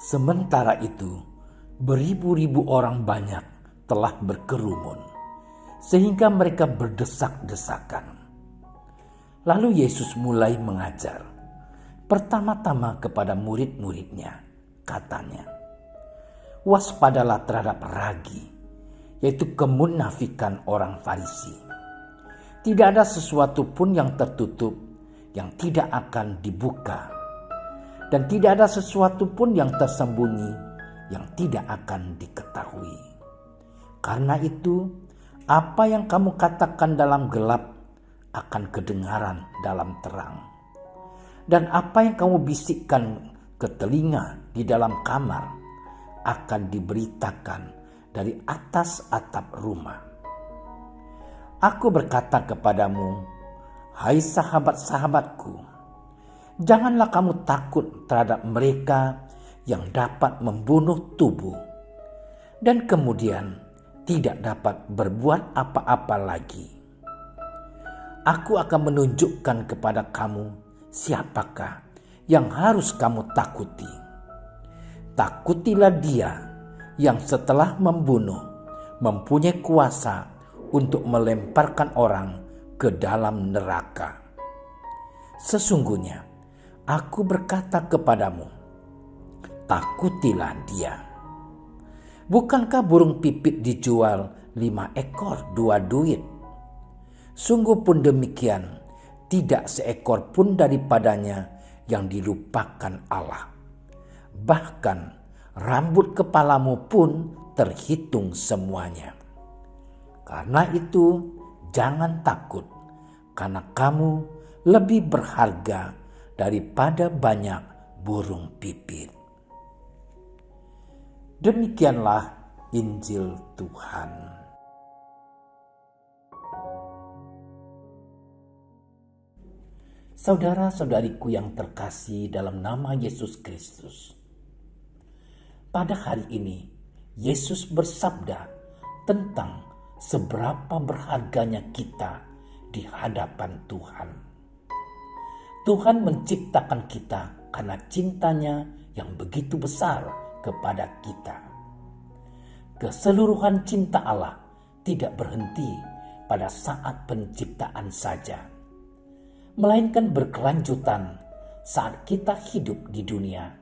Sementara itu, beribu-ribu orang banyak telah berkerumun, sehingga mereka berdesak-desakan. Lalu Yesus mulai mengajar, pertama-tama kepada murid-muridnya, katanya, "Waspadalah terhadap ragi, yaitu kemunafikan orang Farisi. Tidak ada sesuatu pun yang tertutup yang tidak akan dibuka, dan tidak ada sesuatu pun yang tersembunyi yang tidak akan diketahui. Karena itu, apa yang kamu katakan dalam gelap akan kedengaran dalam terang. Dan apa yang kamu bisikkan ke telinga di dalam kamar akan diberitakan dari atas atap rumah. Aku berkata kepadamu, hai sahabat-sahabatku, janganlah kamu takut terhadap mereka yang dapat membunuh tubuh dan kemudian tidak dapat berbuat apa-apa lagi. Aku akan menunjukkan kepada kamu siapakah yang harus kamu takuti. Takutilah dia yang setelah membunuh mempunyai kuasa untuk melemparkan orang ke dalam neraka. Sesungguhnya Aku berkata kepadamu, takutilah dia. Bukankah burung pipit dijual 5 ekor 2 duit? Sungguh pun demikian, tidak seekor pun daripadanya yang dilupakan Allah. Bahkan rambut kepalamu pun terhitung semuanya. Karena itu jangan takut, karena kamu lebih berharga daripada banyak burung pipit. Demikianlah Injil Tuhan. Saudara-saudariku yang terkasih dalam nama Yesus Kristus. Pada hari ini, Yesus bersabda tentang seberapa berharganya kita di hadapan Tuhan. Tuhan menciptakan kita karena cintanya yang begitu besar kepada kita. Keseluruhan cinta Allah tidak berhenti pada saat penciptaan saja, melainkan berkelanjutan saat kita hidup di dunia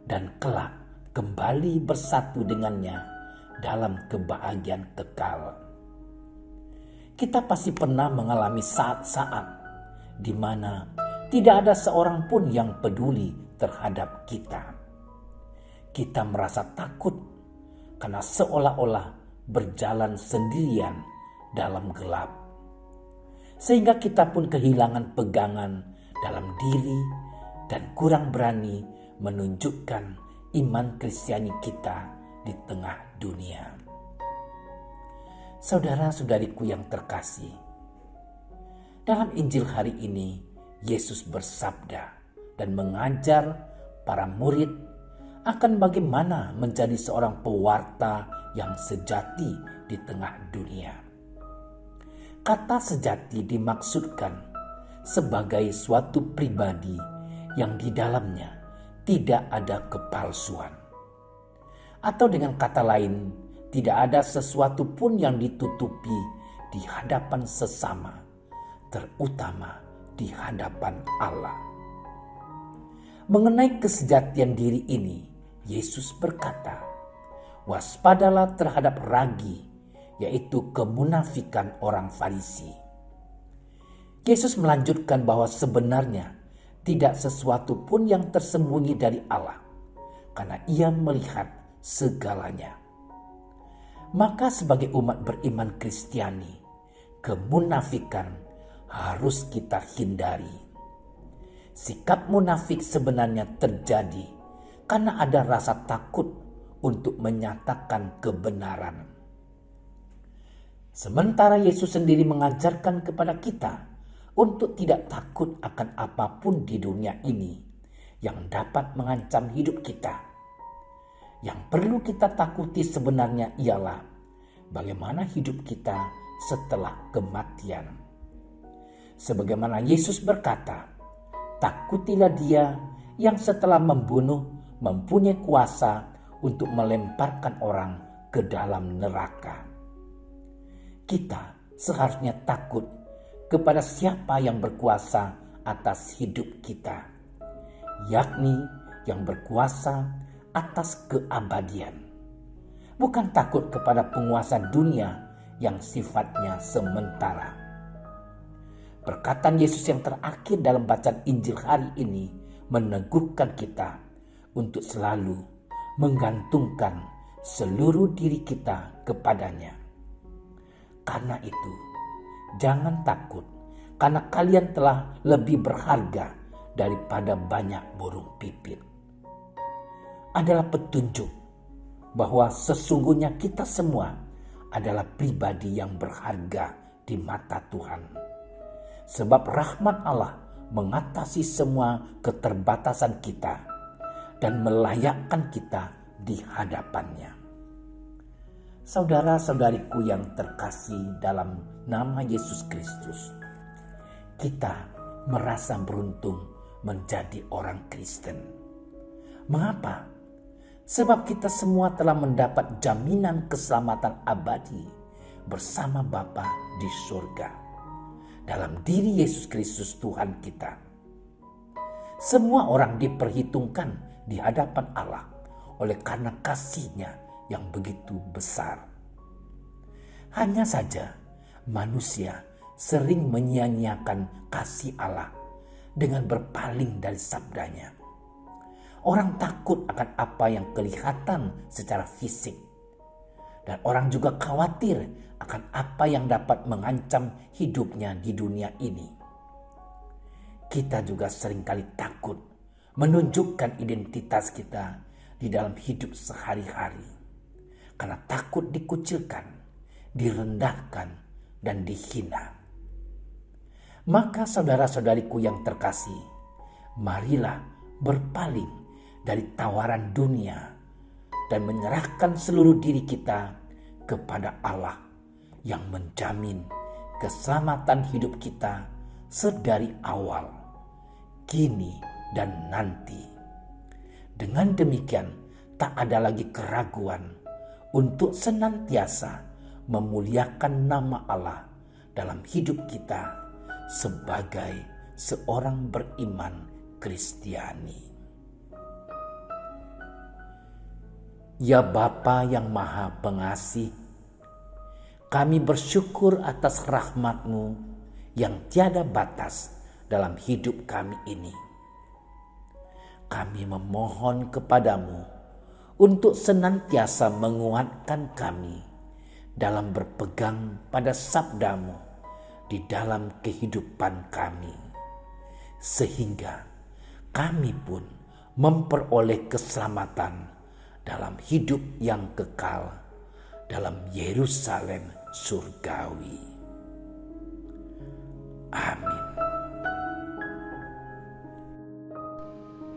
dan kelak kembali bersatu dengannya dalam kebahagiaan kekal. Kita pasti pernah mengalami saat-saat di mana tidak ada seorang pun yang peduli terhadap kita. Kita merasa takut karena seolah-olah berjalan sendirian dalam gelap. Sehingga kita pun kehilangan pegangan dalam diri dan kurang berani menunjukkan iman Kristiani kita di tengah dunia. Saudara-saudariku yang terkasih, dalam Injil hari ini Yesus bersabda dan mengajar para murid akan bagaimana menjadi seorang pewarta yang sejati di tengah dunia. Kata sejati dimaksudkan sebagai suatu pribadi yang di dalamnya tidak ada kepalsuan. Atau dengan kata lain, tidak ada sesuatu pun yang ditutupi di hadapan sesama, terutama di hadapan Allah. Mengenai kesejatian diri ini, Yesus berkata, waspadalah terhadap ragi, yaitu kemunafikan orang Farisi. Yesus melanjutkan bahwa sebenarnya tidak sesuatu pun yang tersembunyi dari Allah, karena Ia melihat segalanya. Maka sebagai umat beriman Kristiani, kemunafikan harus kita hindari. Sikap munafik sebenarnya terjadi karena ada rasa takut untuk menyatakan kebenaran. Sementara Yesus sendiri mengajarkan kepada kita untuk tidak takut akan apapun di dunia ini yang dapat mengancam hidup kita. Yang perlu kita takuti sebenarnya ialah bagaimana hidup kita setelah kematian. Sebagaimana Yesus berkata, "Takutilah Dia yang setelah membunuh mempunyai kuasa untuk melemparkan orang ke dalam neraka." Kita seharusnya takut kepada siapa yang berkuasa atas hidup kita, yakni yang berkuasa atas keabadian. Bukan takut kepada penguasa dunia yang sifatnya sementara. Perkataan Yesus yang terakhir dalam bacaan Injil hari ini meneguhkan kita untuk selalu menggantungkan seluruh diri kita kepadanya. Karena itu, jangan takut, karena kalian telah lebih berharga daripada banyak burung pipit. Adalah petunjuk bahwa sesungguhnya kita semua adalah pribadi yang berharga di mata Tuhan. Sebab rahmat Allah mengatasi semua keterbatasan kita dan melayakkan kita di hadapannya. Saudara-saudariku yang terkasih dalam nama Yesus Kristus, kita merasa beruntung menjadi orang Kristen. Mengapa? Sebab kita semua telah mendapat jaminan keselamatan abadi bersama Bapa di surga dalam diri Yesus Kristus Tuhan kita. Semua orang diperhitungkan di hadapan Allah oleh karena kasih-Nya yang begitu besar. Hanya saja manusia sering menyia-nyiakan kasih Allah dengan berpaling dari sabdanya. Orang takut akan apa yang kelihatan secara fisik. Dan orang juga khawatir akan apa yang dapat mengancam hidupnya di dunia ini. Kita juga seringkali takut menunjukkan identitas kita di dalam hidup sehari-hari. Karena takut dikucilkan, direndahkan, dan dihina. Maka saudara-saudariku yang terkasih, marilah berpaling dari tawaran dunia dan menyerahkan seluruh diri kita kepada Allah yang menjamin keselamatan hidup kita sedari awal, kini, dan nanti. Dengan demikian, tak ada lagi keraguan untuk senantiasa memuliakan nama Allah dalam hidup kita sebagai seorang beriman Kristiani. Ya Bapa yang Maha Pengasih, kami bersyukur atas rahmat-Mu yang tiada batas dalam hidup kami ini. Kami memohon kepadamu untuk senantiasa menguatkan kami dalam berpegang pada sabda-Mu di dalam kehidupan kami, sehingga kami pun memperoleh keselamatan dalam hidup yang kekal dalam Yerusalem surgawi. Amin.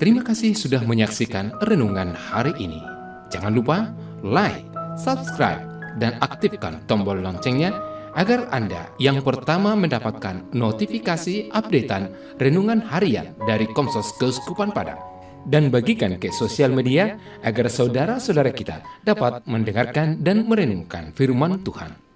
Terima kasih sudah menyaksikan renungan hari ini. Jangan lupa like, subscribe, dan aktifkan tombol loncengnya agar Anda yang pertama mendapatkan notifikasi updatean renungan harian dari Komsos Keuskupan Padang. Dan bagikan ke sosial media agar saudara-saudara kita dapat mendengarkan dan merenungkan firman Tuhan.